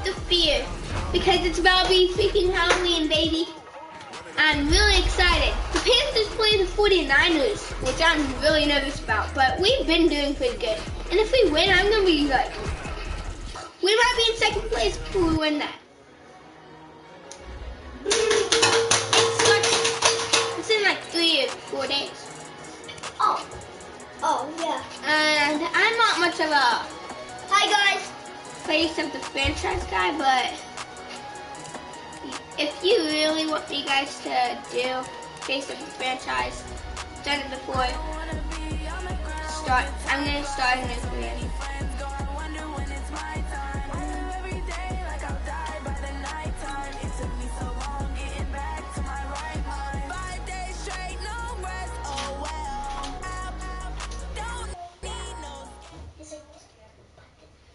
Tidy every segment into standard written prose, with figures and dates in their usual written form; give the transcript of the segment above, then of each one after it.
the fear because it's about to be freaking Halloween, baby. I'm really excited. The Panthers play the 49ers, which I'm really nervous about, but we've been doing pretty good. And if we win, I'm gonna be like, we might be in second place if we win that. It's in like 3 or 4 days. Oh, yeah. And I'm not much of a Hi, guys. face of the franchise guy, but if you really want me guys to do face of the franchise, done it before, I'm going to start a new career.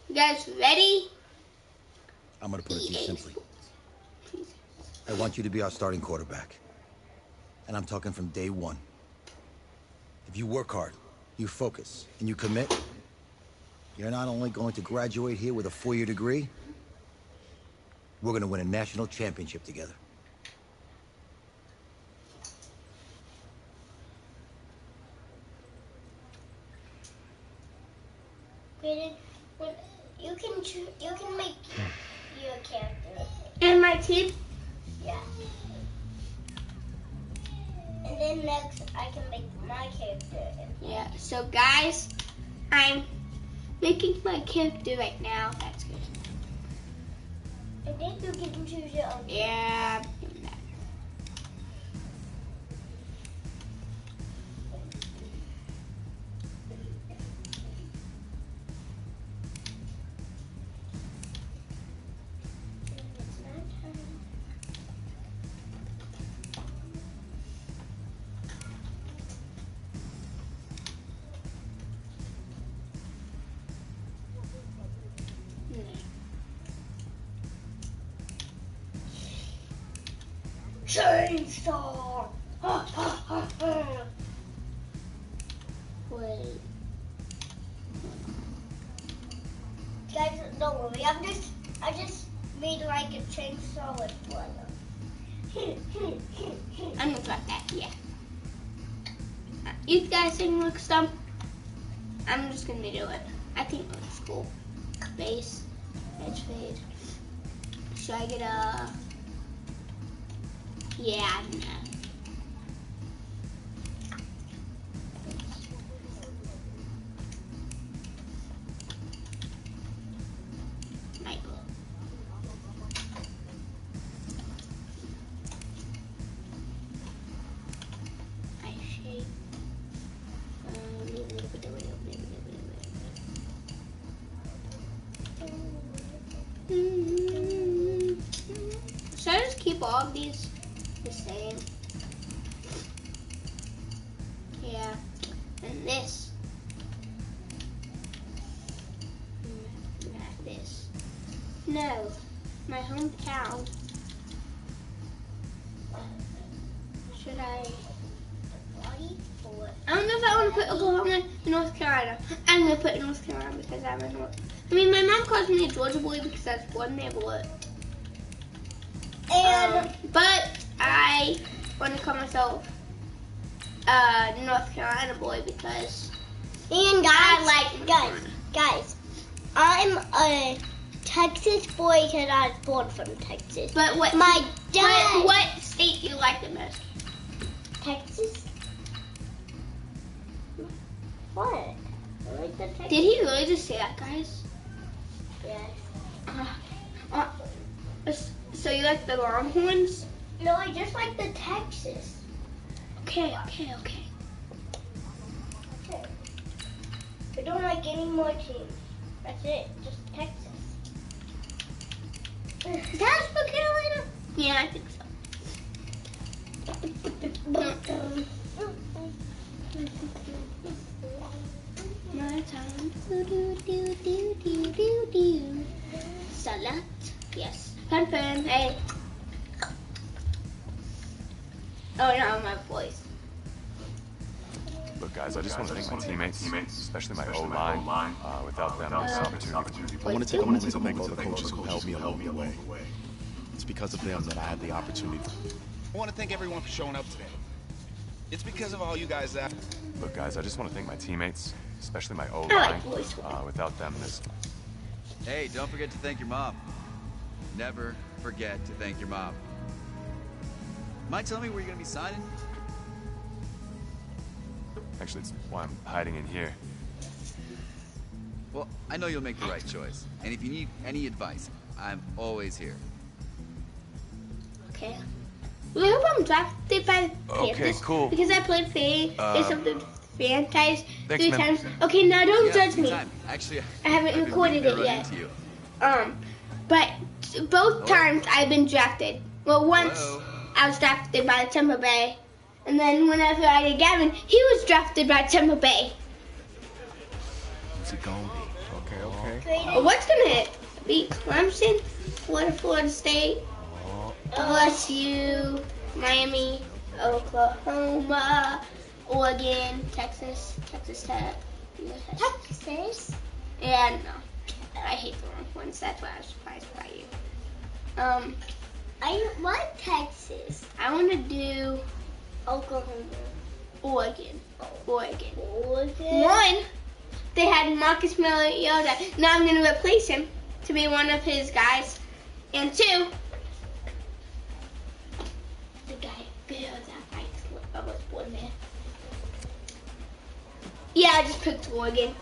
You guys ready? I'm going to put it to you simply. I want you to be our starting quarterback. And I'm talking from day one. If you work hard, you focus, and you commit, you're not only going to graduate here with a 4-year degree, we're going to win a national championship together. You can make your character. And my team? Yeah. And then next I can make my character. Yeah, so guys, I'm making my character right now. That's good. I think you can choose your own. Yeah, I'm doing that. Chainsaw! Wait. Guys, don't worry. I just made like a chainsaw with blood. I'm gonna cut that, yeah. You guys think it looks dumb? I'm just gonna do it. I think it looks cool. Base, edge fade. Should I get a... Yeah, I don't know. Might go. I shape. Should I just keep all of these the same? Yeah. And this. Not this. No. My hometown. Should I? I don't know if I want to put Oklahoma in North Carolina. I'm going to put North Carolina because I'm in North. I mean, my mom calls me a Georgia boy because that's one neighborhood. And but I want to call myself North Carolina boy because guys, guys, I'm a Texas boy because I was born from Texas. But what my dad? What state do you like the most? Texas. What? I like the Texas. Did he really just say that, guys? Yes. So you like the Longhorns? No, I just like the Texas. Okay. Okay. I don't like any more teams. That's it. Just Texas. Is that North Carolina? Yeah, I think so. My time. Salad. Yes. Confirm. Hey. Oh no, my voice. Look, Look, guys, I just want to thank my teammates, especially my O-line. Without them, this opportunity. I want to take a moment to thank all the coaches who helped me along the way. It's because of them that I had the opportunity. I want to thank everyone for showing up today. It's because of all you guys that... Look, guys, I just want to thank my teammates, especially my I O-line. like voice. Without them, this... Hey, don't forget to thank your mom. Never forget to thank your mom. Mind telling me where you're gonna be signing? Actually, it's why I'm hiding in here. Well, I know you'll make the right choice. And if you need any advice, I'm always here. Okay. We hope I'm drafted by the Okay, Panthers. cool. Because I played some of the franchise Thanks, 3 man. times. Okay, now don't Yeah, judge me. anytime. Actually, I haven't I've been recorded meaning to it run yet. into you. But both times I've been drafted. Well, once Hello? I was drafted by Tampa Bay. And then whenever I did Gavin, he was drafted by Tampa Bay. What's it gonna be? Okay. But what's going to be Clemson, Florida State, LSU, Miami, Oklahoma, Oregon, Texas Tech. Texas? And no, I hate the wrong ones. That's why I was surprised by you. I want Texas. I want to do Oklahoma. Oregon. Oregon. One, they had Marcus Mariota. Now I'm going to replace him to be one of his guys. And 2, the guy that I was born there. Yeah, I just picked Oregon.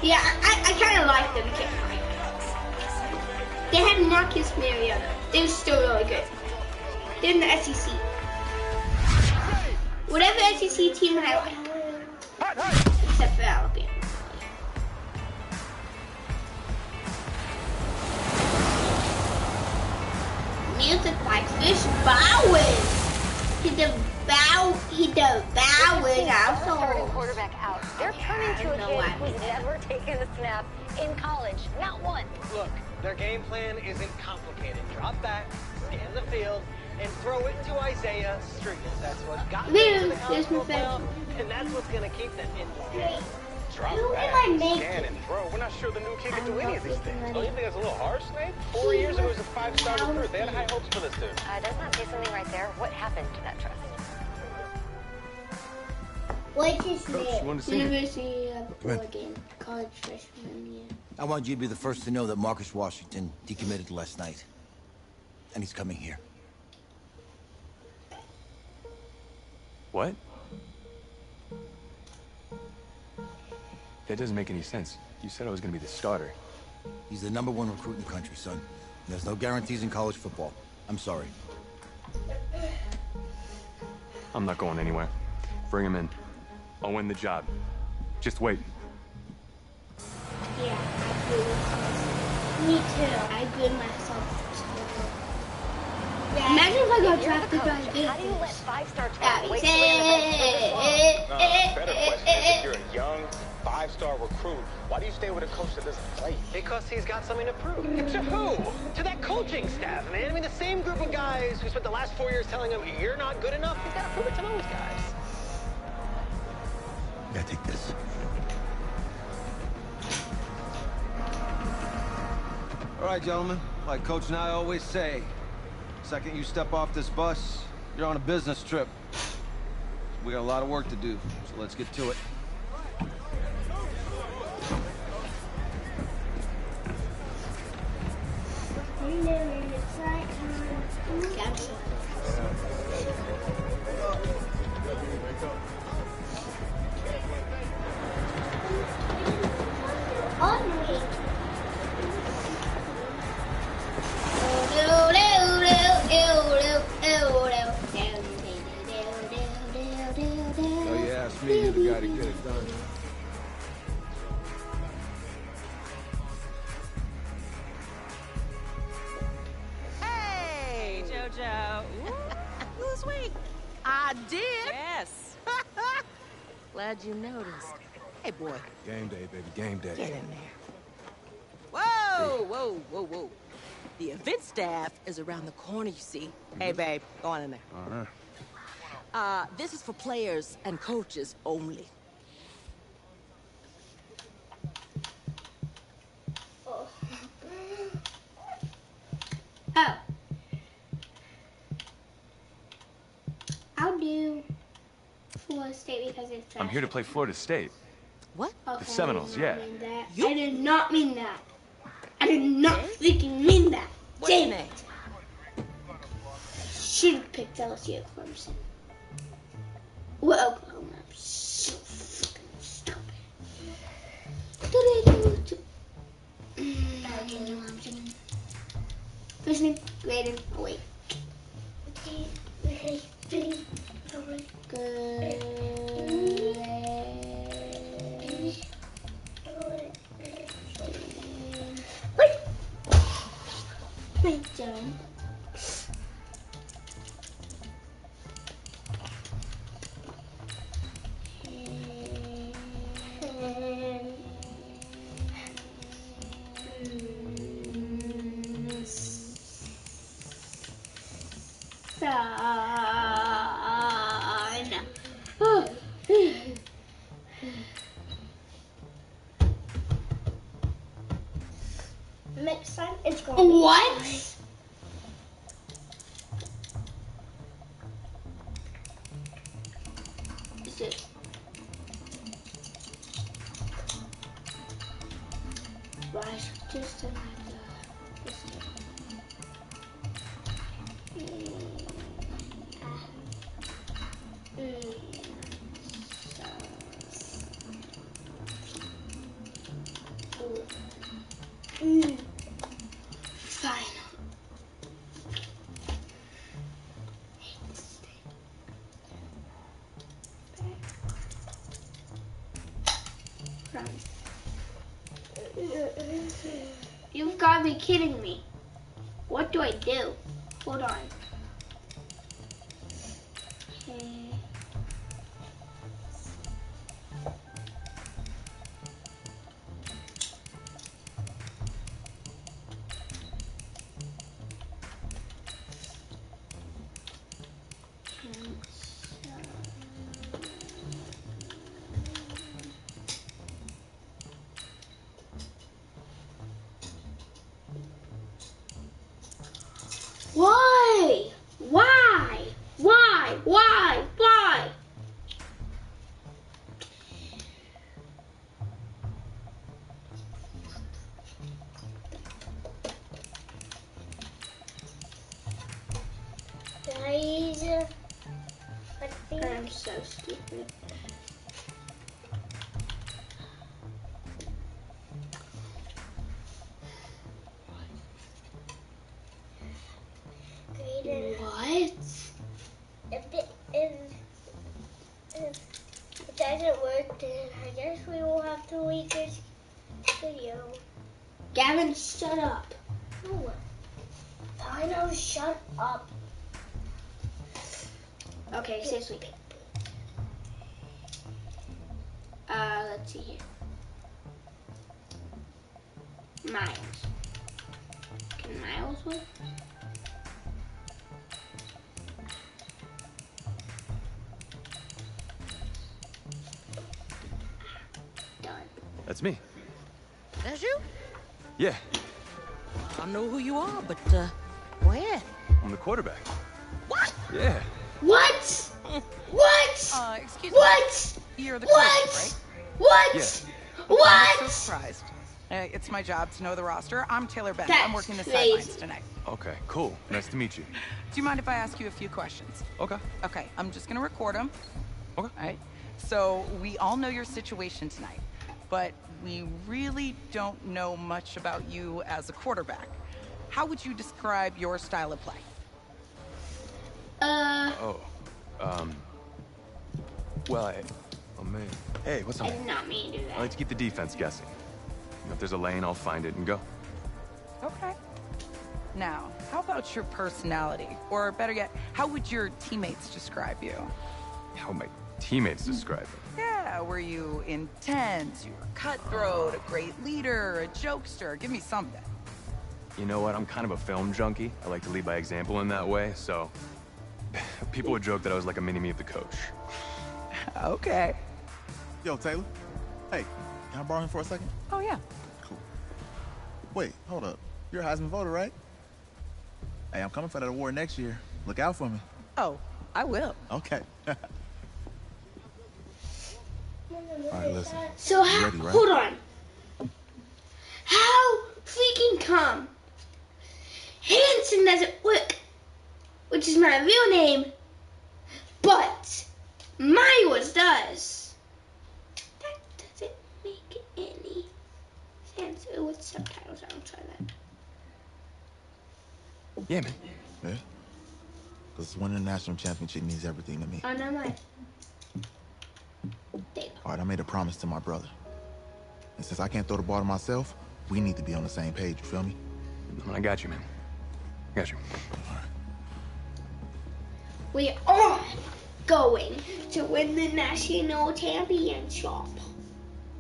Yeah, I kind of like them. They had Marcus Mariota. They were still really good. They're in the SEC. Whatever SEC team I like. Except for Alabama. Music like fish bowing. He devoured our Starting souls. quarterback out. They're turning to a kid who's never taken a snap in college. Not one. Look, their game plan isn't complicated. Drop back, scan the field, and throw it to Isaiah Street. That's what got them to the college football playoff, and that's what's going to keep them in the game. Drop back, scan, and throw. We're not sure the new kid can do any of these things. Don't you think that's a little harsh, Nate? 4 years ago, he was a 5-star recruit. They had high hopes for this dude. Doesn't that say something right there? What happened to that trust? What's his Coach, you name? want to see me? University of Oregon, college freshman year. I want you to be the first to know that Marcus Washington decommitted last night. And he's coming here. What? That doesn't make any sense. You said I was going to be the starter. He's the #1 recruit in the country, son. There's no guarantees in college football. I'm sorry. I'm not going anywhere. Bring him in. I'll win the job. Just wait. Yeah, Me too. I good myself. Yeah. Imagine if I got You're the drafted by coach. this. How do you let 5-star That'd talent be waste away in the best players' Better question is, if you're a young 5-star recruit, why do you stay with a coach that doesn't play? Because he's got something to prove. To who? To that coaching staff, man. I mean, the same group of guys who spent the last 4 years telling him, you're not good enough. He's got to prove it to those guys. Yeah, take this. All right, gentlemen. Like Coach and I always say, second you step off this bus, you're on a business trip. We got a lot of work to do, so let's get to it. Oh, you asked me, you're the guy to get it done. Hey, JoJo. Ooh, sweet. I did. Yes. Glad you noticed. Hey, boy. Game day, baby, game day. Get in there. Whoa, whoa, whoa, whoa. The event staff is around the corner, you see. Hey, babe, go on in there. All right. This is for players and coaches only. Oh. Oh. I'll do Florida State because it's I'm here to play Florida State. What? Okay, The Seminoles, yeah. I did not mean that. I did not freaking mean that. What's your Damn name? it. Should have picked LSU at Clemson. Well, Oklahoma. I'm so freaking stupid. First name, Graydon. Oh, wait. John. Next time it's going to be What? Is it? Right, just like this. Fine. You've got to be kidding me. What do I do? Hold on. Okay. Why? Why? Why? Why? Why? Guys, I'm so stupid. What? If it doesn't work, then I guess we will have to leave this video. Gavin, shut up. No. I know, shut up. Okay, seriously. Let's see here. Miles. Can Miles work? Done. That's me. That's you? Yeah, I know who you are, but, go ahead. I'm the quarterback. What? Yeah. What? What? Excuse What? me. You're the What? coach, right? What? Yeah. I'm What? so surprised. It's my job to know the roster. I'm Taylor Bennett. That's I'm working the crazy. sidelines tonight. Okay, cool. Nice to meet you. Do you mind if I ask you a few questions? Okay. Okay, I'm just gonna record them. Okay. All right. So we all know your situation tonight, but we really don't know much about you as a quarterback. How would you describe your style of play? Well, oh man. Hey, what's up? I did not mean to do I that. like to keep the defense guessing. You know, if there's a lane, I'll find it and go. Okay. Now, how about your personality? Or better yet, how would your teammates describe you? How would my teammates describe it? Yeah, were you intense? You were cutthroat, a great leader, a jokester? Give me something. You know what? I'm kind of a film junkie. I like to lead by example in that way, so People would joke that I was like a mini-me of the coach. Okay. Yo, Taylor. Hey, can I borrow him for a second? Oh, yeah. Cool. Wait, hold up. You're a Heisman voter, right? Hey, I'm coming for that award next year. Look out for me. Oh, I will. Okay. All right, listen. So You ready, right? hold on. How freaking come Hanson doesn't work, which is my real name, but Miles does? That doesn't make any sense. Oh, with subtitles, I'll try that. Yeah, man. Yeah? Because winning a national championship means everything to me. Oh, no, mine. All right, I made a promise to my brother. And since I can't throw the ball to myself, we need to be on the same page, you feel me? I got you, man. I got you. All right. We are going to win the national championship.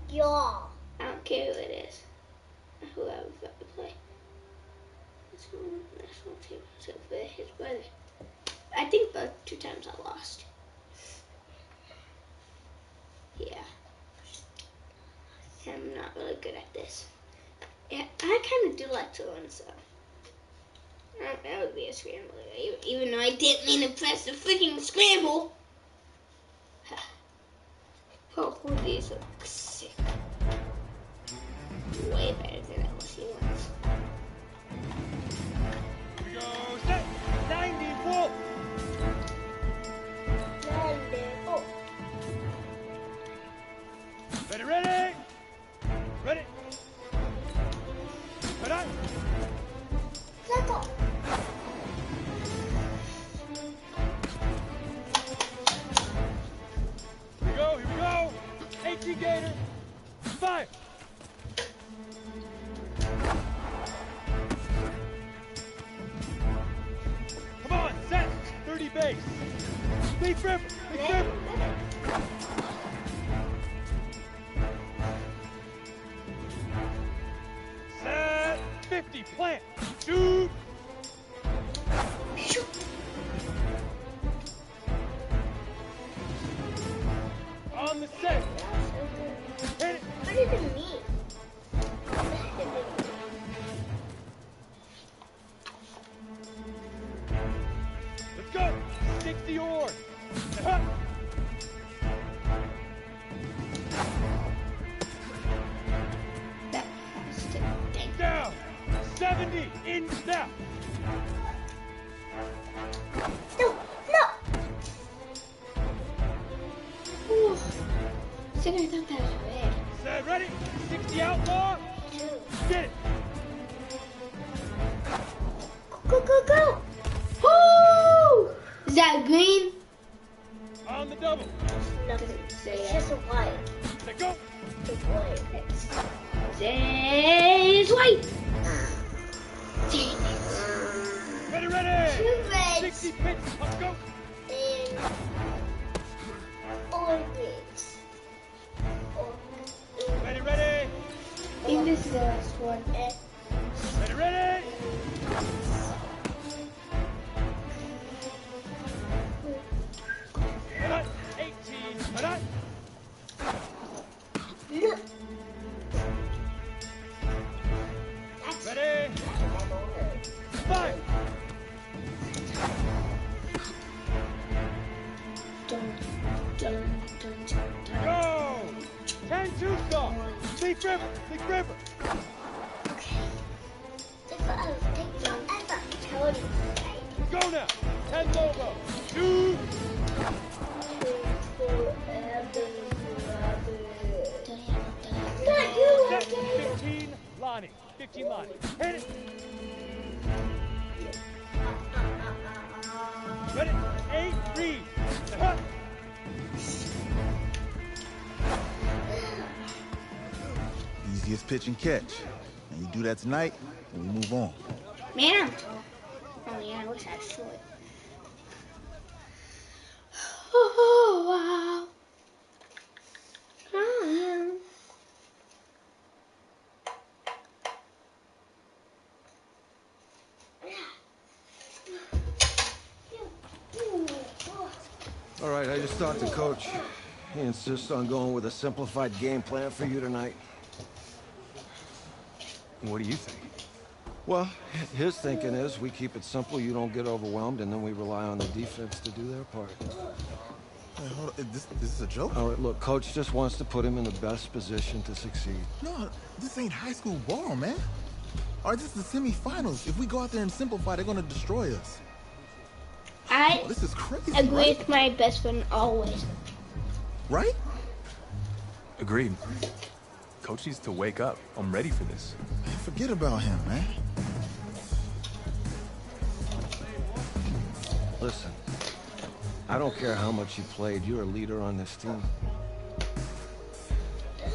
Yeah. I don't care who it is. Whoever we play. National championship for his brother. I think both 2 times I lost. Yeah. I'm not really good at this. Yeah, I kind of do like to run, so. That would be a scramble. Even though I didn't mean to press the freaking scramble. Oh, these look sick. Way better than LSU ones. Here we go, set, 90, full. 94. Ready, ready. Ready. Ready. Let's go. Here we go. 18 Gator. 5. Come on, set. 30 base. Big river. Big river. Set. 50. Plant. Shoot. Shoot. On the set. Hit it. What does it mean? Let's go. 60 or. That has to dang. Down. 70. In snap. No, no. Ooh. Still gonna think that was red. Set. Ready. 60 outlaw. Get it. Go, go, go. Woo! Is that green? On the double. Nothing. Say It's it. just a white. Let go. The white. Says white. Dang Ready, ready. 2 reds 60 pitch. Let's go. and orange. Ready, ready. I think this is the last one. Ready, ready. Ready. 18. Ready. Look. Ready. 5. Dun, dun, dun, dun. Go. 10 2-star. Big river. Big river. Take forever. Tell you. Go now. 10 logo. 2. Set. 15 Lonnie. 15 Lonnie. Hit it. Ready. 8 Reed. Huh. Easiest pitch and catch. And you do that tonight, and we move on. Man, oh yeah, I wish I should. Oh, wow. Oh, yeah. All right, I just talked to Coach. He insists on going with a simplified game plan for you tonight. What do you think? Well, his thinking is we keep it simple, you don't get overwhelmed, and then we rely on the defense to do their part. Wait, hold on. This is a joke? All right, look, Coach just wants to put him in the best position to succeed. No, this ain't high school ball, man. All right, this is the semifinals. If we go out there and simplify, they're gonna destroy us. I This is crazy, agree right? with my best friend always. Right? Agreed. Coach needs to wake up. I'm ready for this. Man, forget about him, man. Listen, I don't care how much you played, you're a leader on this team.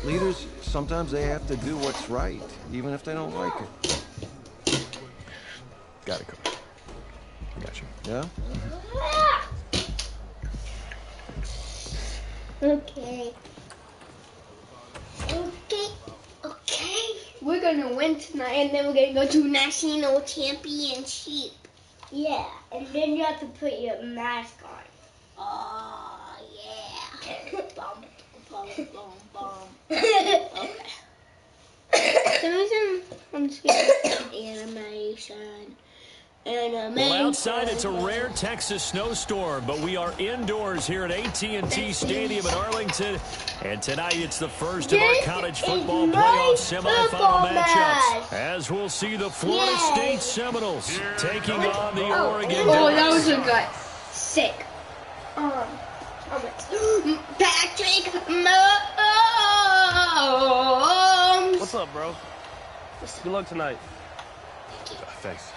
Leaders, sometimes they have to do what's right, even if they don't like it. Got it, Coach. I got you. Yeah? Okay. Okay. We're gonna win tonight, and then we're gonna go to national championship. Yeah, and then you have to put your mask on. Oh yeah. Bum, bum, bum, bum. Okay. So I'm just getting animation. Well, outside it's a rare Texas snowstorm, but we are indoors here at AT&T Stadium in Arlington, and tonight it's the first of our college football playoff semifinal matchups, as we'll see the Florida State Seminoles taking on the Oregon Ducks. Oh, that was a good. Sick. Patrick Mahomes. What's up, bro? Good luck tonight. Thanks.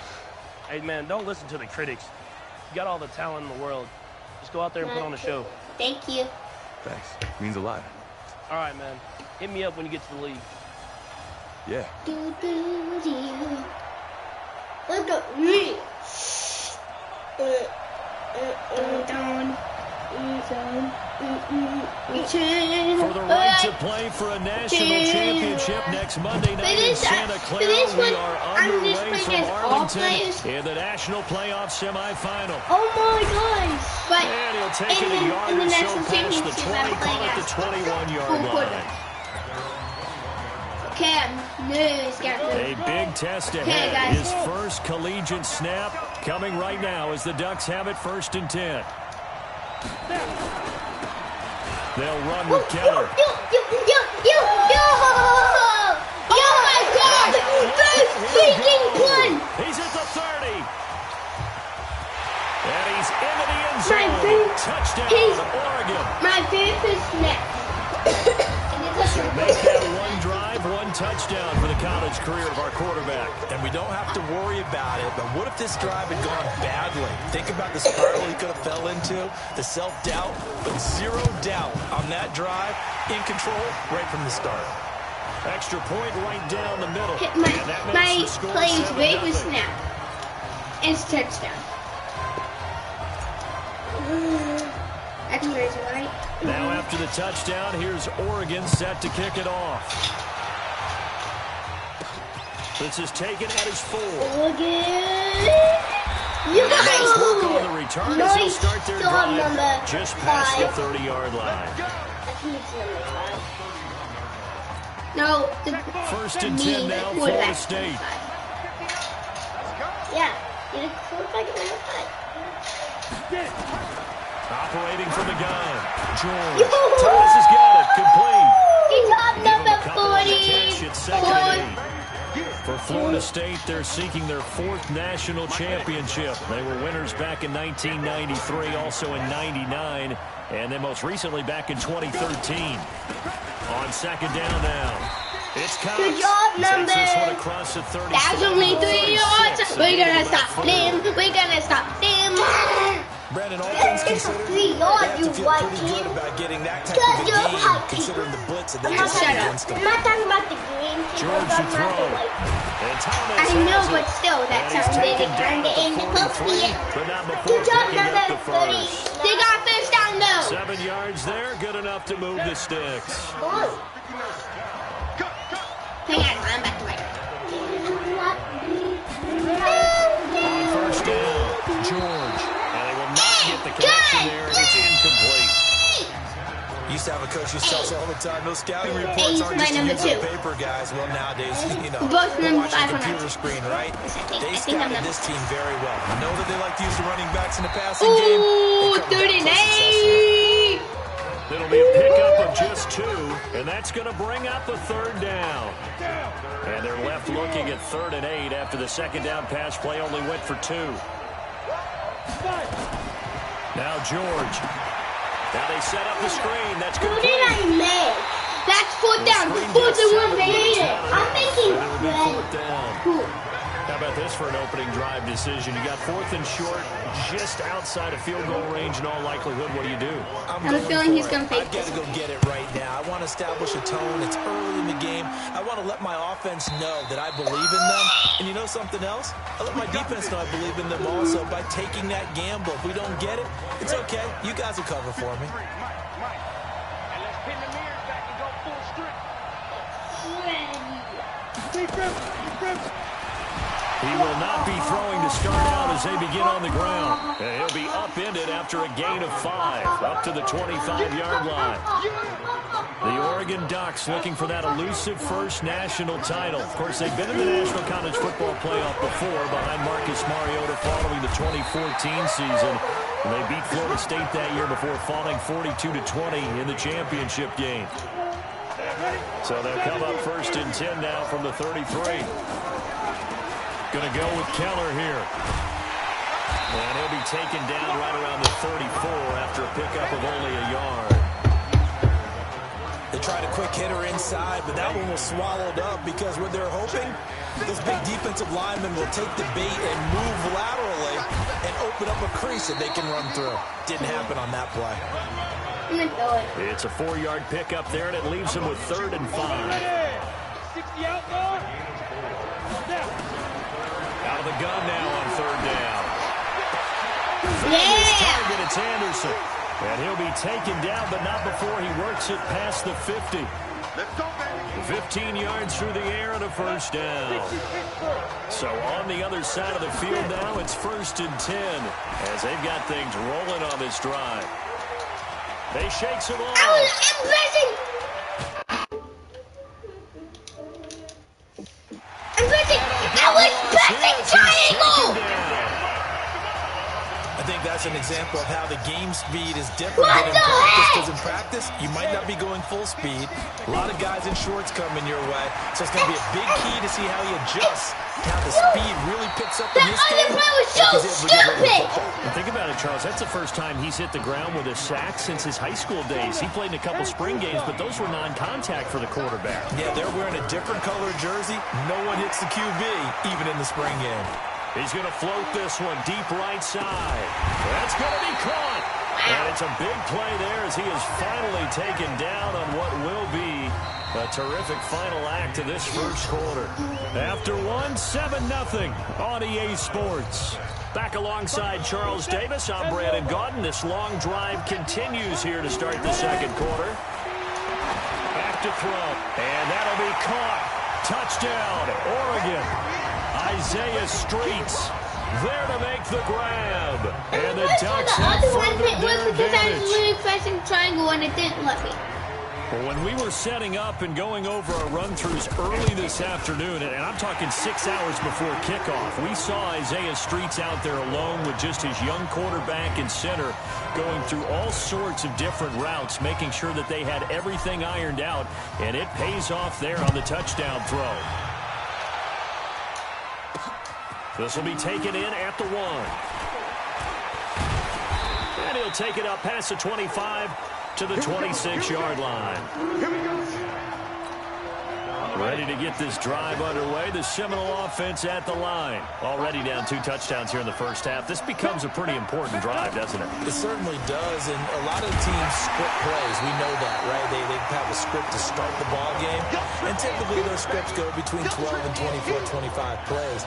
Hey, man, don't listen to the critics. You got all the talent in the world. Just go out there and put on a show. Thank you. Thanks. Means a lot. All right, man. Hit me up when you get to the league. Yeah. Look at me. For the right to play for a national championship next Monday night in Santa Clara, we are underway from Arlington in the national playoff semifinal. Oh my gosh! But and he'll take it a yard or so past the 20, call it the 21-yard line. Okay, I'm really scared. A big test ahead. His first collegiate snap coming right now as the Ducks have it 1st and 10. They'll run with Keller. Oh my God! First freaking one! He's at the 30. And he's into the end zone. Touchdown, Oregon. My favorite snap. So make that one drive, one touchdown for the college career of our quarterback. And we don't have to worry about it, but what if this drive had gone badly? Think about the spiral he could have fell into, the self-doubt, but zero doubt on that drive, in control right from the start. Extra point right down the middle. My play's favorite snap. It's touchdown. That's crazy, right? Now after the touchdown, here's Oregon set to kick it off. This is taken at his 4. Nice work on the return as he'll start their drive just past the 30-yard line. No, 1st and 10 now, Florida State. Yeah, you're the quarterback at number 5. Operating from the gun. George. Thomas has got it. Complete. He's on number 40. It's 2nd and 8. For Florida State, they're seeking their 4th national championship. They were winners back in 1993, also in 99, and then most recently back in 2013. On 2nd down now. It's Cox. Good job, Takes this one across the 30. That's only 3 yards. We're gonna stop them. We're gonna stop them. Brandon, all things considered, they have to feel pretty good about getting that type of a game, considering the blitz that they just had against them. I'm not talking about the game. George to throw. And Thomas I know, but still, that sounded kind of inappropriate. Good job, number 30. They got first down, though. 7 yards there, good enough to move the sticks. Hang on, I'm back to On 1st down, George. And they will not get the connection there. It's incomplete. to have a coach who tells us all the time, those scouting reports aren't just used on paper, guys. Well, nowadays, you know, we're watching a computer screen, right? They scouted this team very well. I know that they like to use the running backs in the passing game. Ooh, 38! It'll be a pickup of just 2, and that's going to bring up a 3rd down. And they're left looking at 3rd and 8 after the second down pass play only went for 2. Now George. Now they set up the screen. That's good. Who did I make? That's 4th down. Before the one made it. I'm making cool. How about this for an opening drive decision? You got 4th and short, just outside of field goal range in all likelihood. What do you do? I have a feeling he's going to fake I've got to go get it right now. I want to establish a tone. It's early in the game. I want to let my offense know that I believe in them. And you know something else? I let my defense know I believe in them also by taking that gamble. If we don't get it, it's okay. You guys will cover for me. And let's pin the mirrors back and go full strip. He will not be throwing to start out as they begin on the ground. And he'll be upended after a gain of 5, up to the 25-yard line. The Oregon Ducks looking for that elusive first national title. Of course, they've been in the National College Football Playoff before behind Marcus Mariota following the 2014 season. And they beat Florida State that year before falling 42-20 in the championship game. So they'll come up 1st and 10 now from the 33. Going to go with Keller here. And he'll be taken down right around the 34 after a pickup of only a yard. They tried a quick hitter inside, but that one was swallowed up because what they're hoping, those big defensive linemen will take the bait and move laterally and open up a crease that they can run through. Didn't happen on that play. It's a 4-yard pickup there, and it leaves them with 3rd and 5. 60 out more. Out of the gun now on 3rd down. Yeah! Target, it's Anderson. And he'll be taken down, but not before he works it past the 50. 15 yards through the air and a 1st down. So on the other side of the field now, it's 1st and 10 as they've got things rolling on this drive. They shake some off. I was pressing triangle! I think that's an example of how the game speed is different than in practice, because in practice, you might not be going full speed. A lot of guys in shorts coming your way, so it's going to be a big key to see how he adjusts, how the speed really picks up in this game. That was so stupid! And think about it, Charles. That's the first time he's hit the ground with a sack since his high school days. He played in a couple spring games, but those were non-contact for the quarterback. Yeah, they're wearing a different color jersey. No one hits the QB, even in the spring game. He's going to float this one deep right side. That's going to be caught. And it's a big play there as he is finally taken down on what will be a terrific final act of this first quarter. After one, 7-0 on EA Sports. Back alongside Charles Davis, I'm Brandon Gaudin. This long drive continues here to start the second quarter. Back to throw. And that'll be caught. Touchdown, Oregon. Isaiah Streets there to make the grab. And the Ducks have furthered their because I was advantage. really pressing triangle and it didn't let me. Well, when we were setting up and going over our run-throughs early this afternoon, and I'm talking 6 hours before kickoff, we saw Isaiah Streets out there alone with just his young quarterback and center going through all sorts of different routes, making sure that they had everything ironed out, and it pays off there on the touchdown throw. This will be taken in at the 1. And he'll take it up past the 25 to the 26-yard line. Ready to get this drive underway. The Seminole offense at the line. Already down 2 touchdowns here in the first half. This becomes a pretty important drive, doesn't it? It certainly does, and a lot of teams script plays. We know that, right? They have a script to start the ball game, and typically those scripts go between 12 and 24, 25 plays.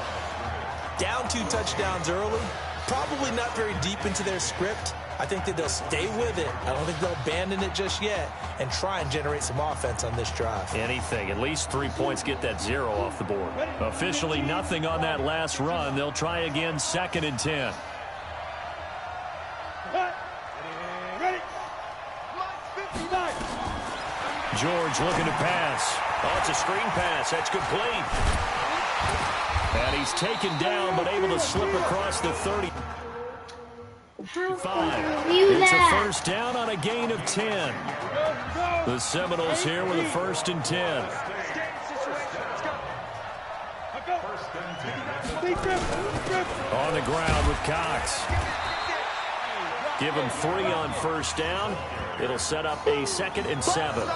Down 2 touchdowns early, probably not very deep into their script. I think that they'll stay with it. I don't think they'll abandon it just yet and try and generate some offense on this drive. Anything. At least 3 points, get that 0 off the board. Officially nothing on that last run. They'll try again, 2nd and 10. Ready. 59. George looking to pass. Oh, it's a screen pass. That's complete. And he's taken down, but able to slip across the 30. It's a first down on a gain of 10. The Seminoles here with a 1st and 10. On the ground with Cox. Give him 3 on 1st down. It'll set up a 2nd and 7.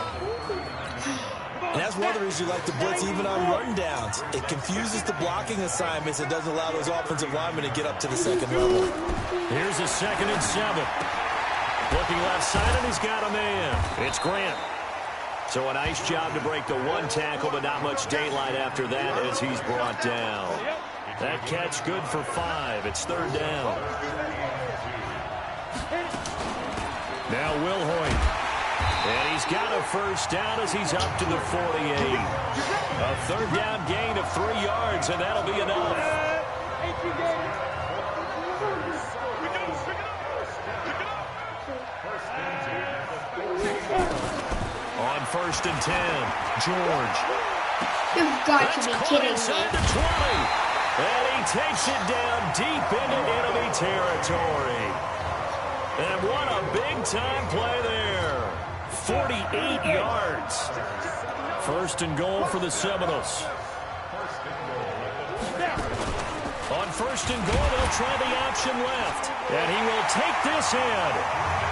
And that's one of the reasons you like to blitz even on run downs. It confuses the blocking assignments. It doesn't allow those offensive linemen to get up to the 2nd level. Here's a 2nd and 7. Looking left side, and he's got a man. It's Grant. So a nice job to break the 1 tackle, but not much daylight after that as he's brought down. That catch good for 5. It's 3rd down. Now Wilhoit. And he's got a 1st down as he's up to the 48. A 3rd down gain of 3 yards, and that'll be enough. On 1st and 10, George. You've got to be kidding inside the 20. And he takes it down deep into enemy territory. And what a big-time play there. 48 yards. 1st and goal for the Seminoles. On 1st and goal, they'll try the option left. And he will take this in.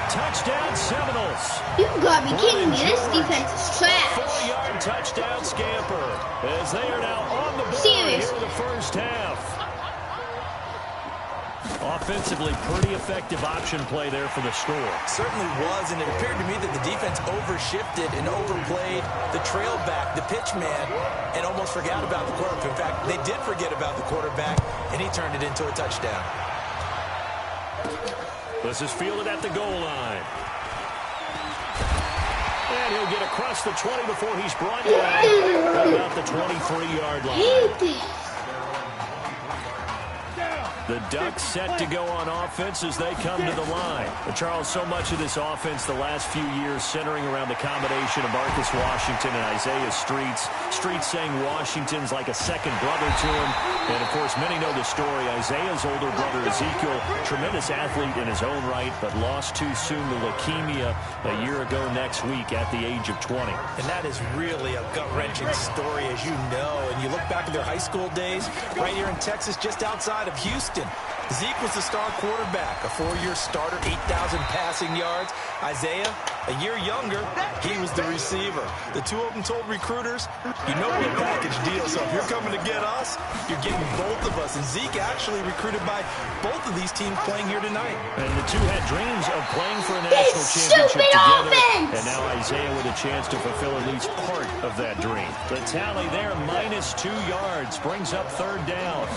Touchdown, Seminoles. You've got to be kidding me. This defense is trash. 4-yard touchdown scamper as they are now on the board here in the 1st half. Offensively, pretty effective option play there for the score. Certainly was, and it appeared to me that the defense overshifted and overplayed the trail back, the pitch man, and almost forgot about the quarterback. In fact, they did forget about the quarterback, and he turned it into a touchdown. This is fielded at the goal line. And he'll get across the 20 before he's brought down at about the 23-yard line. The Ducks set to go on offense as they come to the line. But Charles, so much of this offense the last few years centering around the combination of Marcus Washington and Isaiah Streets. Streets saying Washington's like a second brother to him. And, of course, many know the story. Isaiah's older brother, Ezekiel, tremendous athlete in his own right, but lost too soon to leukemia a year ago next week at the age of 20. And that is really a gut-wrenching story, as you know. And you look back at their high school days right here in Texas, just outside of Houston. Zeke was the star quarterback, a 4-year starter, 8,000 passing yards. Isaiah, a year younger, he was the receiver. The two of them told recruiters, you know we're a package deal, so if you're coming to get us, you're getting both of us. And Zeke actually recruited by both of these teams playing here tonight. And the two had dreams of playing for a national championship together. And now Isaiah with a chance to fulfill at least part of that dream. The tally there, -2 yards, brings up 3rd down.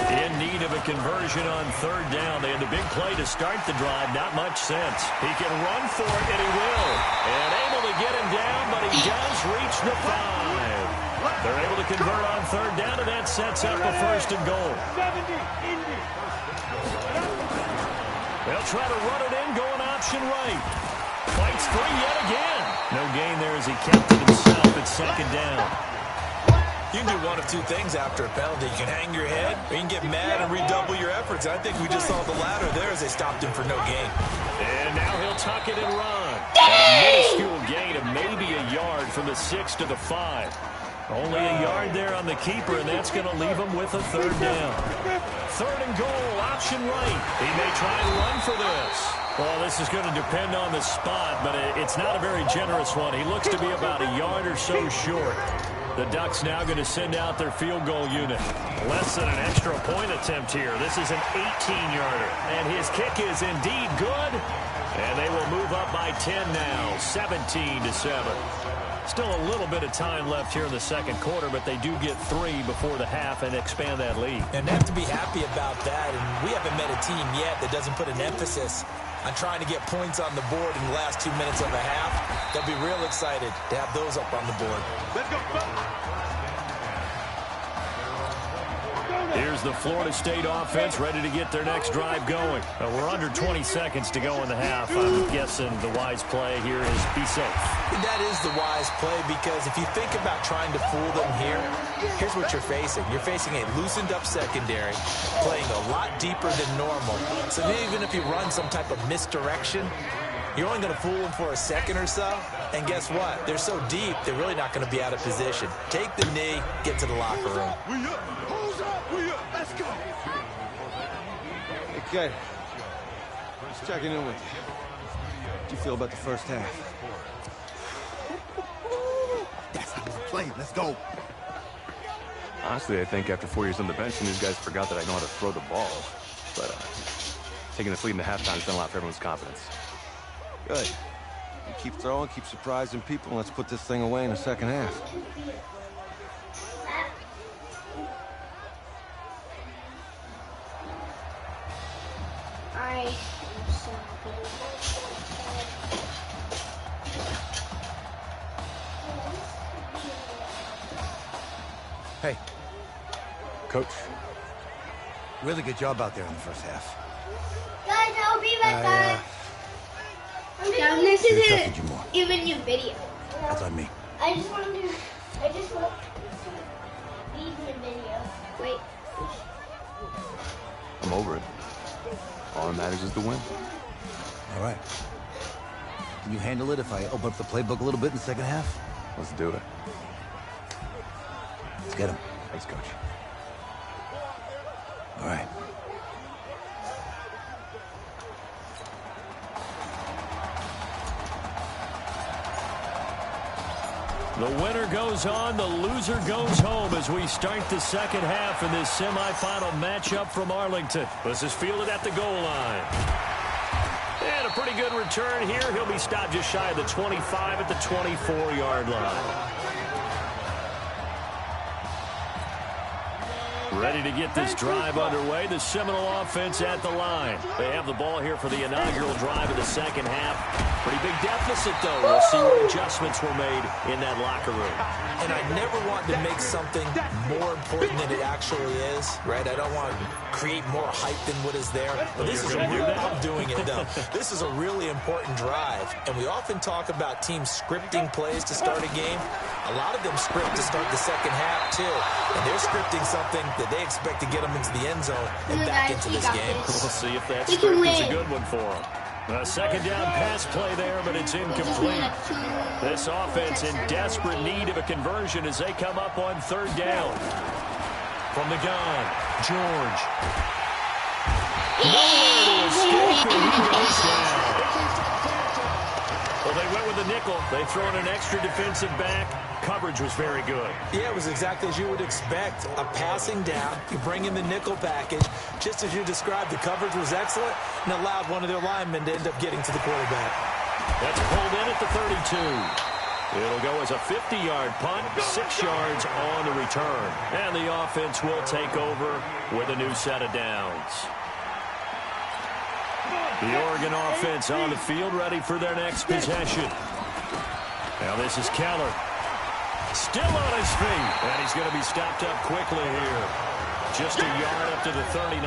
In need of a conversion on 3rd down. They had a big play to start the drive. Not much sense. He can run for it, and he will. And able to get him down, but he does reach the 5. They're able to convert on 3rd down, and that sets up a 1st and goal. They'll try to run it in, going option right. Fights free yet again. No gain there as he kept it himself at 2nd down. You can do one of two things after a penalty. You can hang your head, or you can get mad and redouble your efforts. I think we just saw the latter there as they stopped him for no gain. And now he'll tuck it and run. A minuscule gain of maybe a yard from the 6 to the 5. Only a yard there on the keeper, and that's going to leave him with a 3rd down. 3rd and goal, option right. He may try and run for this. Well, this is going to depend on the spot, but it's not a very generous one. He looks to be about a yard or so short. The Ducks now going to send out their field goal unit. Less than an extra point attempt here. This is an 18-yarder. And his kick is indeed good. And they will move up by 10 now, 17-7. Still a little bit of time left here in the 2nd quarter, but they do get 3 before the half and expand that lead. And they have to be happy about that. And we haven't met a team yet that doesn't put an emphasis on trying to get points on the board in the last 2 minutes of a half. They'll be real excited to have those up on the board. Let's go. Here's the Florida State offense ready to get their next drive going. We're under 20 seconds to go in the half. I'm guessing the wise play here is be safe. That is the wise play, because if you think about trying to fool them here, here's what you're facing. You're facing a loosened up secondary, playing a lot deeper than normal. So even if you run some type of misdirection, you're only going to fool them for a second or so. And guess what? They're so deep, they're really not going to be out of position. Take the knee, get to the locker room. We up. Hold up. We up. Let's go. Okay. Just checking in with you. How do you feel about the first half? That's how we're playing. Let's go. Honestly, I think after 4 years on the bench, some of these guys forgot that I know how to throw the ball. But taking this lead in the halftime has done a lot for everyone's confidence. Good. You keep throwing, keep surprising people, and let's put this thing away in the second half. Hey. Coach. Really good job out there in the first half. Guys, I'll be right back. Gavin, this Should've isn't trusted you more. even your video. That's on me. I just want to leave the video. Wait. I'm over it. All that matters is the win. All right. Can you handle it if I open up the playbook a little bit in the second half? Let's do it. Let's get him. Thanks, Coach. All right. The winner goes on, the loser goes home as we start the second half in this semifinal matchup from Arlington. This is fielded at the goal line. And a pretty good return here. He'll be stopped just shy of the 25 at the 24-yard line. Ready to get this drive underway. The Seminole offense at the line. They have the ball here for the inaugural drive of the second half. Pretty big deficit, though. We'll see what adjustments were made in that locker room. And I never want to make something more important than it actually is, right? I don't want to create more hype than what is there. But this is I'm doing it, though. This is a really important drive. And we often talk about teams scripting plays to start a game. A lot of them script to start the second half, too. And they're scripting something that they expect to get them into the end zone and back into this game. We'll see if that script is a good one for them. A second down pass play there, but it's incomplete. This offense in desperate need of a conversion as they come up on third down. From the gun, George. Nowhere to escape, and he goes down. Well, they went with the nickel. They throw in an extra defensive back. Coverage was very good. Yeah, it was exactly as you would expect. A passing down. You bring in the nickel package. Just as you described, the coverage was excellent and allowed one of their linemen to end up getting to the quarterback. That's pulled in at the 32. It'll go as a 50-yard punt, 6 yards on the return. And the offense will take over with a new set of downs. The Oregon offense on the field, ready for their next possession. Now this is Keller. Still on his feet. And he's going to be stopped up quickly here. Just a yard up to the 39.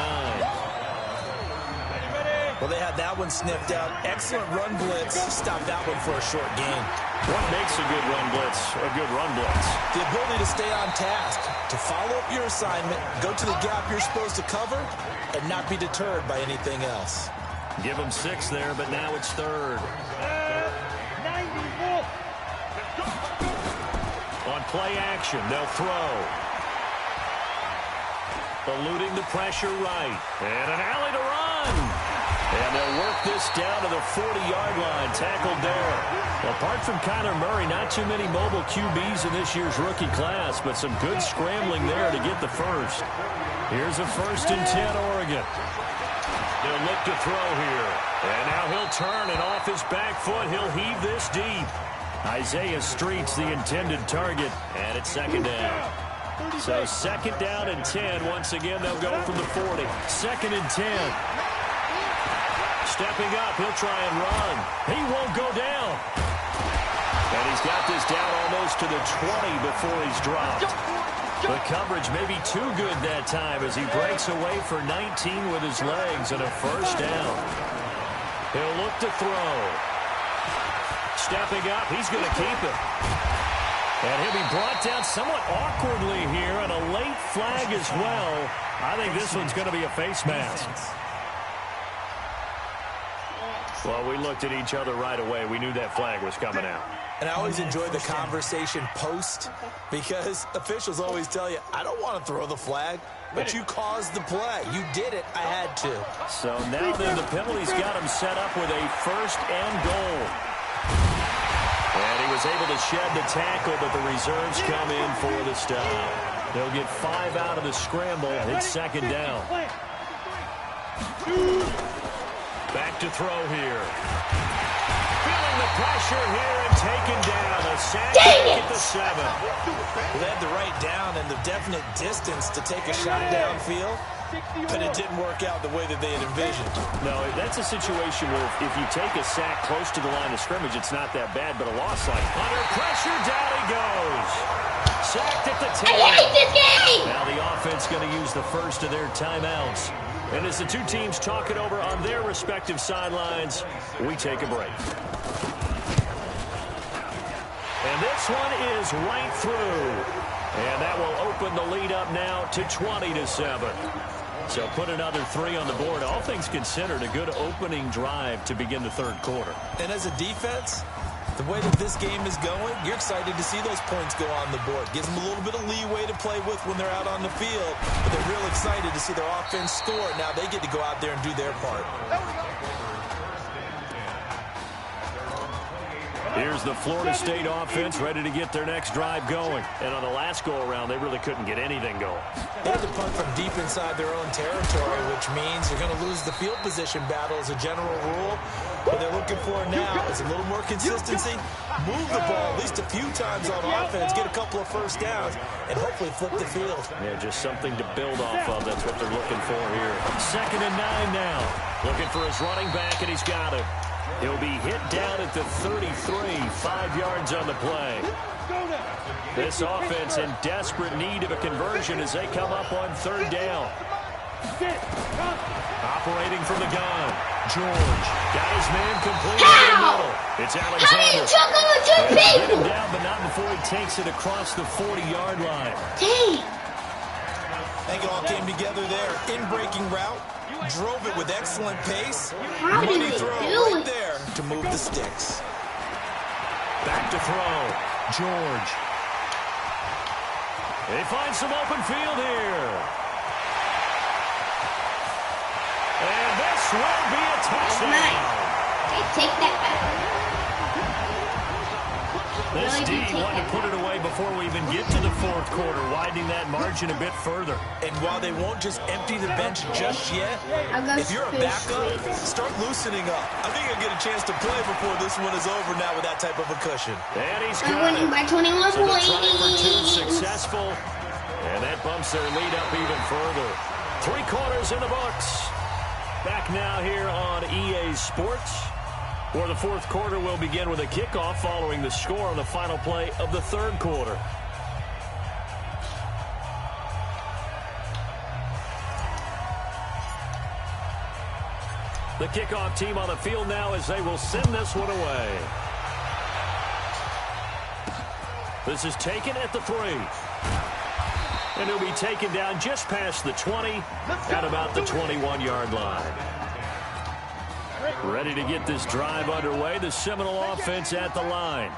Well, they had that one sniffed out. Excellent run blitz. Stopped that one for a short gain. What makes a good run blitz a good run blitz? The ability to stay on task, to follow up your assignment, go to the gap you're supposed to cover, and not be deterred by anything else. Give them 6 there, but now it's third. On play action, they'll throw. Eluding the pressure right. And an alley to run. And they'll work this down to the 40-yard line. Tackled there. Apart from Kyler Murray, not too many mobile QBs in this year's rookie class, but some good scrambling there to get the first. Here's a 1st and 10, Oregon. They'll look to throw here. And now he'll turn, and off his back foot, he'll heave this deep. Isaiah Street's the intended target, and it's second down. So second down and 10. Once again, they'll go from the 40. 2nd and 10. Stepping up, he'll try and run. He won't go down. And he's got this down almost to the 20 before he's dropped. The coverage may be too good that time as he breaks away for 19 with his legs and a first down. He'll look to throw. Stepping up, he's going to keep it. And he'll be brought down somewhat awkwardly here, and a late flag as well. I think this one's going to be a face mask. Well, we looked at each other right away. We knew that flag was coming out. And I always enjoy the conversation post because officials always tell you, I don't want to throw the flag, but you caused the play. You did it. I had to. So now then the penalty's got him set up with a first and goal. And he was able to shed the tackle, but the reserves come in for the stop. They'll get 5 out of the scramble. It's second down. Back to throw here. Feeling the pressure here and taken down. A sack at the 7. Well, they had the right down and the definite distance to take a shot downfield, but it didn't work out the way that they had envisioned. No, that's a situation where if you take a sack close to the line of scrimmage, it's not that bad, but a loss like under pressure, down he goes. Sacked at the 10. I hate this game! Now the offense going to use the first of their timeouts. And as the two teams talk it over on their respective sidelines, we take a break. And this one is right through. And that will open the lead up now to 20-7. So put another 3 on the board. All things considered, a good opening drive to begin the third quarter. And as a defense, the way that this game is going, you're excited to see those points go on the board. Gives them a little bit of leeway to play with when they're out on the field. But they're real excited to see their offense score. Now they get to go out there and do their part. Here's the Florida State offense ready to get their next drive going. And on the last go-around, they really couldn't get anything going. They had to punt from deep inside their own territory, which means you're going to lose the field position battle as a general rule. What they're looking for now is a little more consistency, move the ball at least a few times on offense, get a couple of first downs, and hopefully flip the field. Yeah, just something to build off of. That's what they're looking for here. 2nd and 9 now. Looking for his running back, and he's got it. He'll be hit down at the 33, 5 yards on the play. This offense in desperate need of a conversion as they come up on 3rd down. Operating from the gun. George got his man complete in the middle. It's Alexander. How do you chuck him with 2 Get people? him down, but not before he takes it across the 40-yard line. Dang. I think it all came together there. In-breaking route. Drove it with excellent pace. How did Money they throw do right it? there to move the sticks. Back to throw. George. They find some open field here. And this will be a touchdown. Okay, take that back. This D wanted to put it away before we even get to the 4th quarter, widening that margin a bit further. And while they won't just empty the bench just yet, if you're a backup, start loosening up. I think you'll get a chance to play before this one is over now with that type of a cushion. And he's I'm got winning it. by 21 So the points. try for 2 successful. And that bumps their lead up even further. 3 quarters in the books. Back now here on EA Sports, where the 4th quarter will begin with a kickoff following the score on the final play of the 3rd quarter. The kickoff team on the field now as they will send this one away. This is taken at the 3. And he'll be taken down just past the 20 at about the 21-yard line. Ready to get this drive underway. The Seminole offense at the line.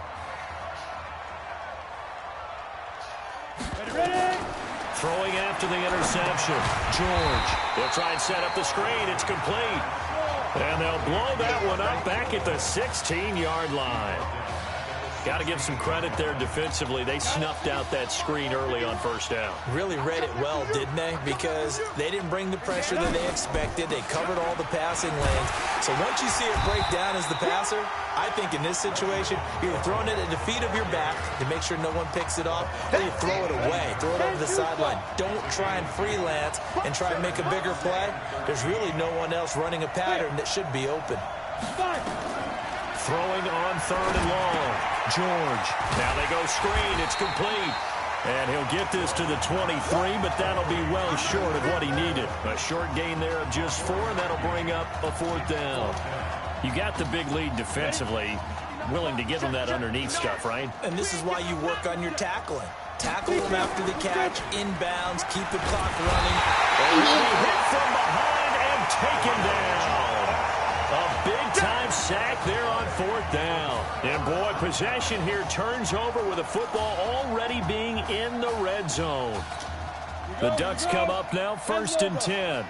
Throwing after the interception. George. They'll try and set up the screen. It's complete. And they'll blow that one up back at the 16-yard line. Got to give some credit there defensively. They snuffed out that screen early on 1st down. Really read it well, didn't they? Because they didn't bring the pressure that they expected. They covered all the passing lanes. So once you see it break down as the passer, I think in this situation, you're throwing it at the feet of your back to make sure no one picks it off, or you throw it away, throw it over the sideline. Don't try and freelance and try and make a bigger play. There's really no one else running a pattern that should be open. Throwing on 3rd and long. George. Now they go screen. It's complete. And he'll get this to the 23, but that'll be well short of what he needed. A short gain there of just 4, and that'll bring up a 4th down. You got the big lead defensively, willing to give him that underneath stuff, right? And this is why you work on your tackling. Tackle him after the catch, inbounds, keep the clock running. And he'll be hit from behind and taken down. A big-time sack there on 4th down. And, boy, possession here turns over with the football already being in the red zone. The Ducks come up now, 1st and 10.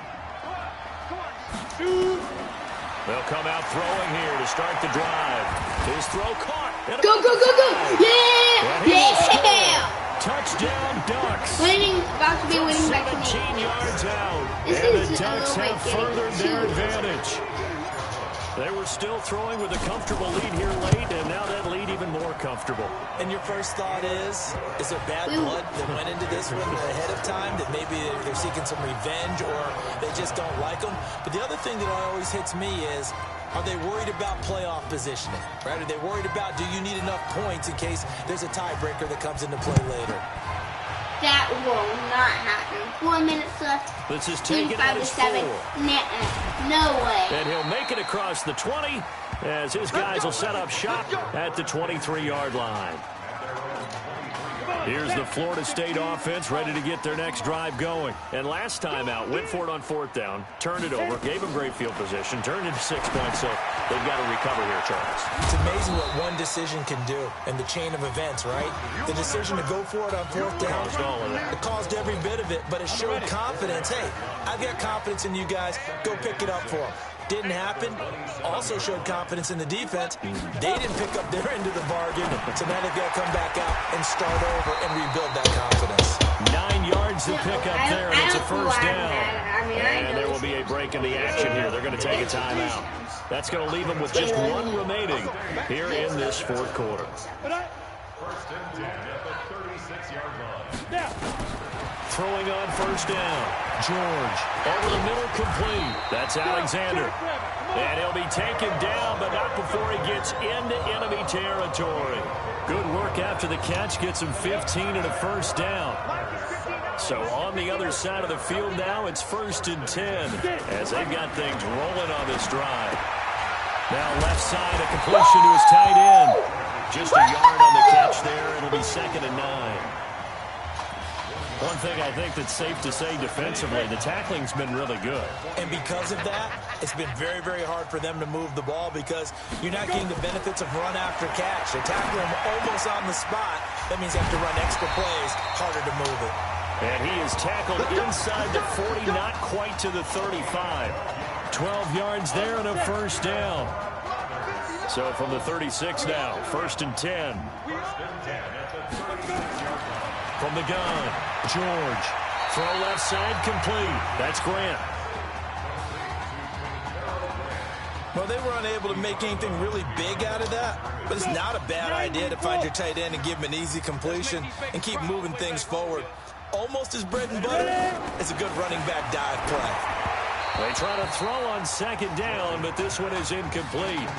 They'll come out throwing here to start the drive. His throw caught. Go, go, go, go. Yeah. Yeah. Touchdown, Ducks. Winning, about to be winning back to me. 17 yards out. This and is the Ducks have furthered their too. advantage. They were still throwing with a comfortable lead here late, and now that lead even more comfortable. And your first thought is there bad blood that went into this one ahead of time, that maybe they're seeking some revenge or they just don't like them? But the other thing that always hits me is, are they worried about playoff positioning? Right? Are they worried about, do you need enough points in case there's a tiebreaker that comes into play later? That will not happen. 4 minutes left. This is taken out as 7. No way. And he'll make it across the 20 as his guys will set up shop at the 23-yard line. Here's the Florida State offense ready to get their next drive going. And last time out, went for it on 4th down, turned it over, gave them great field position, turned into 6 points, so they've got to recover here, Charles. It's amazing what one decision can do in the chain of events, right? The decision to go for it on 4th down, caused all of that. It caused every bit of it, but it showed confidence. Hey, I've got confidence in you guys. Go pick it up for them. Didn't happen. Also showed confidence in the defense. They didn't pick up their end of the bargain, so now they've got to come back out and start over and rebuild that confidence. 9 yards to pick up there, and it's a 1st down. And there will be a break in the action here. They're going to take a timeout. That's going to leave them with just 1 remaining here in this 4th quarter. 1st and 10 at the 36-yard line. Throwing on 1st down. George over the middle, complete. That's Alexander. And he'll be taken down, but not before he gets into enemy territory. Good work after the catch. Gets him 15 and a 1st down. So on the other side of the field now, it's 1st and 10 as they've got things rolling on this drive. Now left side, a completion to his tight end. Just a yard on the catch there. It'll be 2nd and 9. One thing I think that's safe to say defensively, the tackling's been really good. And because of that, it's been very, very hard for them to move the ball because you're not getting the benefits of run after catch. They tackle him almost on the spot. That means they have to run extra plays, harder to move it. And he is tackled inside the 40, not quite to the 35. 12 yards there and a 1st down. So from the 36 now, 1st and 10. From the gun, George. Throw left side, complete. That's Grant. Well, they were unable to make anything really big out of that, but it's not a bad idea to find your tight end and give him an easy completion and keep moving things forward. Almost his bread and butter is a good running back dive play. They try to throw on 2nd down, but this one is incomplete.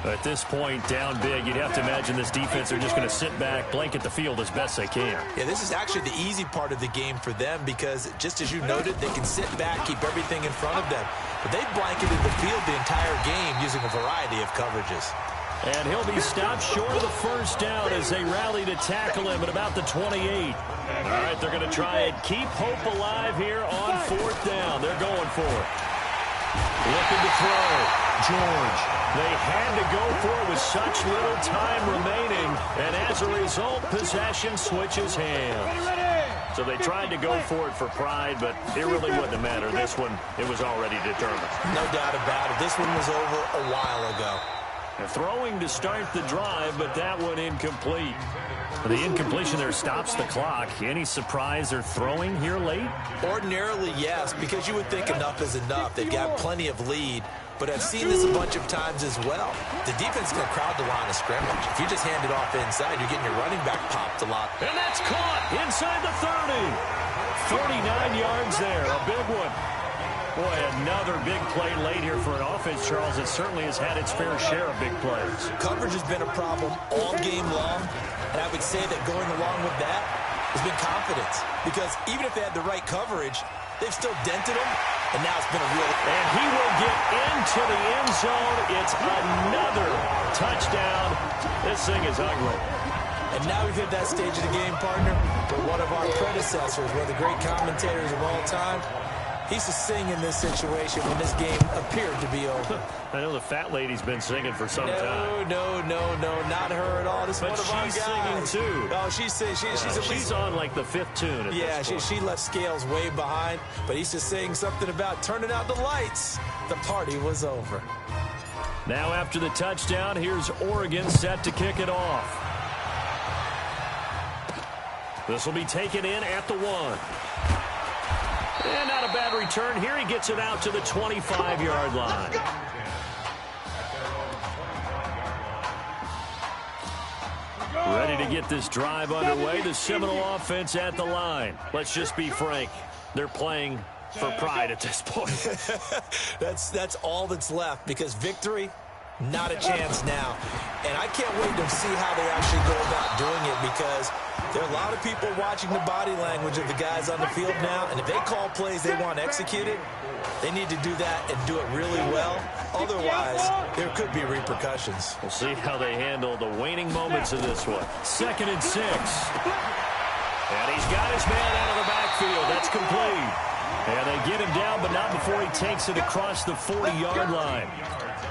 At this point, down big, you'd have to imagine this defense are just going to sit back, blanket the field as best they can. Yeah, this is actually the easy part of the game for them because, just as you noted, they can sit back, keep everything in front of them. But they've blanketed the field the entire game using a variety of coverages. And he'll be stopped short of the 1st down as they rally to tackle him at about the 28. All right, they're going to try and keep hope alive here on 4th down. They're going for it. Looking to throw. George. They had to go for it with such little time remaining, and as a result, possession switches hands. So they tried to go for it for pride, but it really wouldn't have mattered. This one, it was already determined. No doubt about it. This one was over a while ago. Throwing to start the drive, but that one incomplete. The incompletion there stops the clock. Any surprise they're throwing here late? Ordinarily, yes, because you would think enough is enough. They've got plenty of lead, but I've seen this a bunch of times as well. The defense is going to crowd the line of scrimmage. If you just hand it off inside, you're getting your running back popped a lot. And that's caught inside the 30. 39 yards there, a big one. Boy, another big play late here for an offense, Charles. It certainly has had its fair share of big plays. Coverage has been a problem all game long, and I would say that going along with that, has been confidence. Because even if they had the right coverage, they've still dented him, and now it's been a real... And he will get into the end zone. It's another touchdown. This thing is ugly. And now we've hit that stage of the game, partner, where one of our predecessors, one of the great commentators of all time, he's to sing in this situation when this game appeared to be over. I know the fat lady's been singing for some time. No, not her at all. This is but one of our she's guys. Singing too. Oh, she's on like the 5th tune. Yeah, she left Scales way behind, but he's just saying something about turning out the lights. The party was over. Now after the touchdown, here's Oregon set to kick it off. This will be taken in at the 1. And not a bad return here. He gets it out to the 25-yard line. Ready to get this drive underway. The Seminole offense at the line. Let's just be frank. They're playing for pride at this point. That's all that's left, because victory, not a chance now. And I can't wait to see how they actually go about doing it, because there are a lot of people watching the body language of the guys on the field now, and if they call plays they want executed, they need to do that and do it really well. Otherwise, there could be repercussions. We'll see how they handle the waning moments of this one. 2nd and 6. And he's got his man out of the backfield. That's complete. And they get him down, but not before he takes it across the 40-yard line.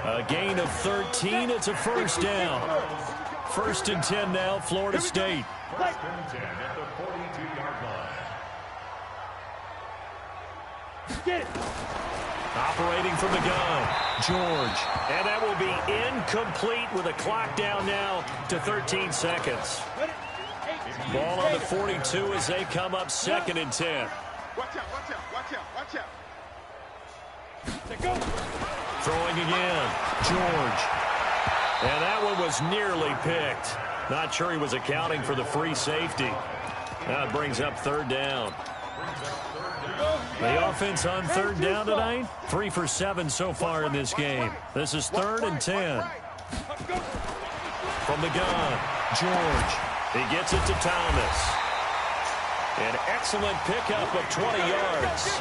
A gain of 13. It's a first down. 1st and 10 now, Florida State. 1st and 10 at the 42-yard line. Get it. Operating from the gun, George. And that will be incomplete with a clock down now to 13 seconds. Ball on the 42 as they come up 2nd and 10. Watch out, watch out, watch out, watch out. Throwing again, George. And that one was nearly picked. Not sure he was accounting for the free safety. Now it brings up 3rd down. The offense on 3rd down tonight, 3 for 7 so far in this game. This is 3rd and 10. From the gun, George. He gets it to Thomas. An excellent pickup of 20 yards.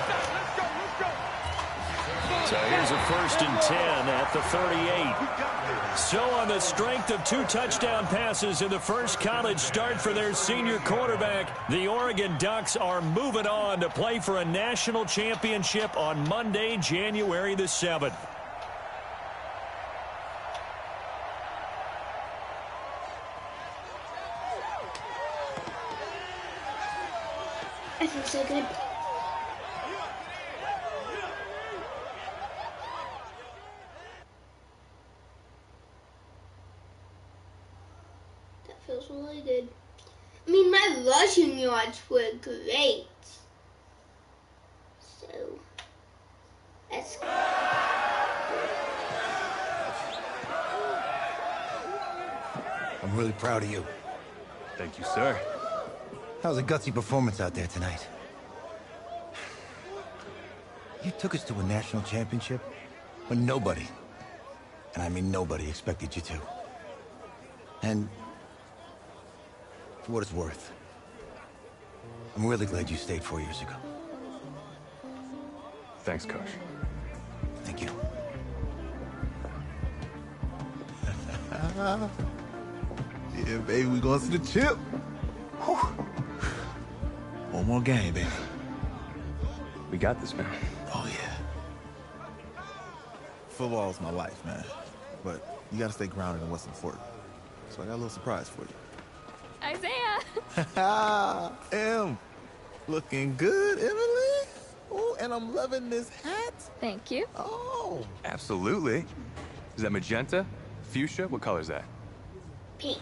So here's a 1st and 10 at the 38. So on the strength of 2 touchdown passes in the first college start for their senior quarterback, the Oregon Ducks are moving on to play for a national championship on Monday, January the 7th. I feel so good. That feels really good. I mean, my rushing yards were great. So, that's good. I'm really proud of you. Thank you, sir. That was a gutsy performance out there tonight. You took us to a national championship when nobody, and I mean nobody, expected you to. And for what it's worth, I'm really glad you stayed 4 years ago. Thanks, Coach. Thank you. Yeah, baby, we going to the chip. Whew. One more game, baby. We got this, man. Oh, yeah. Football is my life, man. But you got to stay grounded in what's important. So I got a little surprise for you. Isaiah! Em, looking good, Emily. Oh, and I'm loving this hat. Thank you. Oh. Absolutely. Is that magenta? Fuchsia? What color is that? Pink.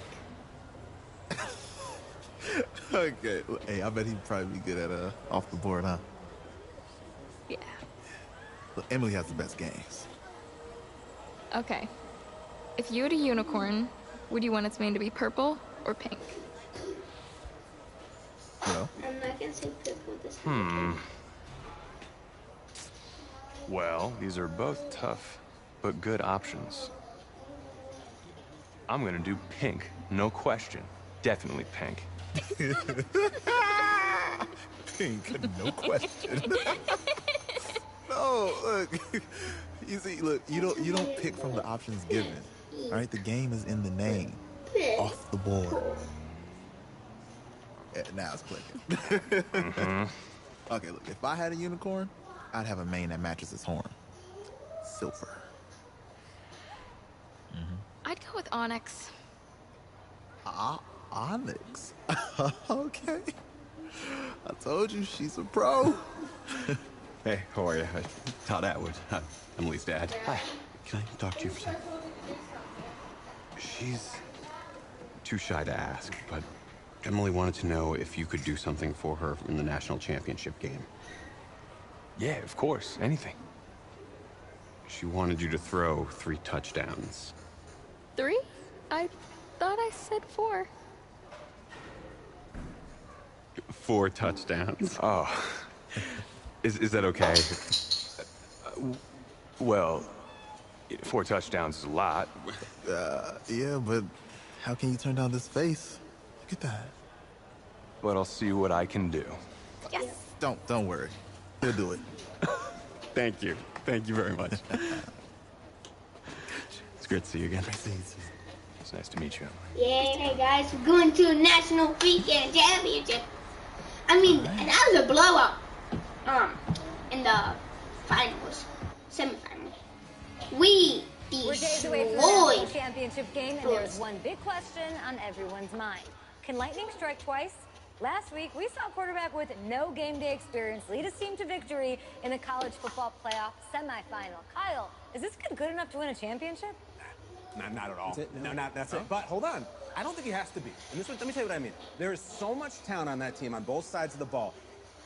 Okay. Well, hey, I bet he'd probably be good at off the board, huh? Yeah. Look, Emily has the best games. Okay. If you had a unicorn, would you want its mane to be purple or pink? No. I'm not gonna say purple this time. Well, these are both tough, but good options. I'm gonna do pink, no question. Definitely pink. Pink, no question. No, look. You see, look, you don't pick from the options given. All right, the game is in the name. Off the board. Yeah, now it's clicking. Okay, look, if I had a unicorn, I'd have a mane that matches its horn. Silver. I'd go with Onyx. Onyx? Okay. I told you, she's a pro. Hey, how are you? Todd Atwood. Hi, Emily's dad. Hi. Can I talk to you for a second? She's too shy to ask, but Emily wanted to know if you could do something for her in the national championship game. Yeah, of course. Anything. She wanted you to throw 3 touchdowns. 3? I thought I said 4. 4 touchdowns. Oh. Is that okay? Well, 4 touchdowns is a lot. Yeah, but how can you turn down this face? Look at that. But I'll see what I can do. Yes. Don't worry. He'll do it. Thank you. Thank you very much. It's great to see you again. It's nice to meet you. Yeah, guys, we're going to a national weekend championship. I mean, that was a blowout. In the finals, semifinals, we We're days away from the destroyed. national championship game, and there's one big question on everyone's mind. Can lightning strike twice? Last week, we saw a quarterback with no game day experience lead his team to victory in the college football playoff semifinal. Kyle, is this kid good enough to win a championship? Not at all. That's it. But hold on. I don't think he has to be. And this, let me tell you what I mean. There is so much talent on that team on both sides of the ball.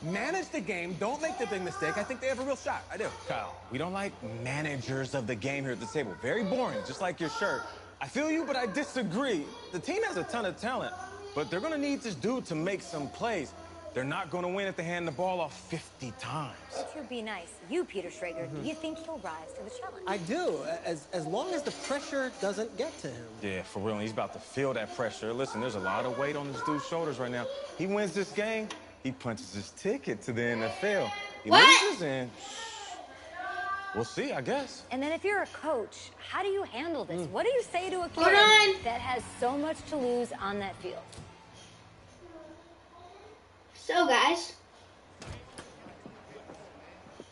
Manage the game. Don't make the big mistake. I think they have a real shot. I do. Kyle, we don't like managers of the game here at the table. Very boring, just like your shirt. I feel you, but I disagree. The team has a ton of talent, but they're going to need this dude to make some plays. They're not going to win if they hand the ball off 50 times. To be nice, you, Peter Schrager, do you think he'll rise to the challenge? I do, as long as the pressure doesn't get to him. Yeah, for real. He's about to feel that pressure. Listen, there's a lot of weight on this dude's shoulders right now. He wins this game, he punches his ticket to the NFL. He loses, and we'll see, I guess. And then if you're a coach, how do you handle this? What do you say to a kid Hold on. that has so much to lose on that field? So, guys,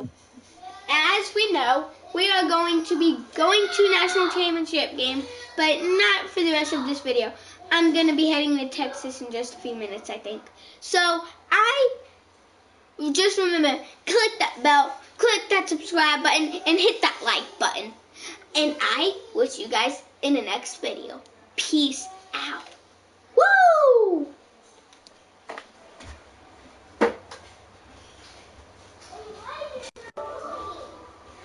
as we know, we are going to be going to national championship game, but not for the rest of this video. I'm going to be heading to Texas in just a few minutes, I think. So, just remember, click that bell, click that subscribe button, and hit that like button. And I will see you guys in the next video. Peace out. Woo!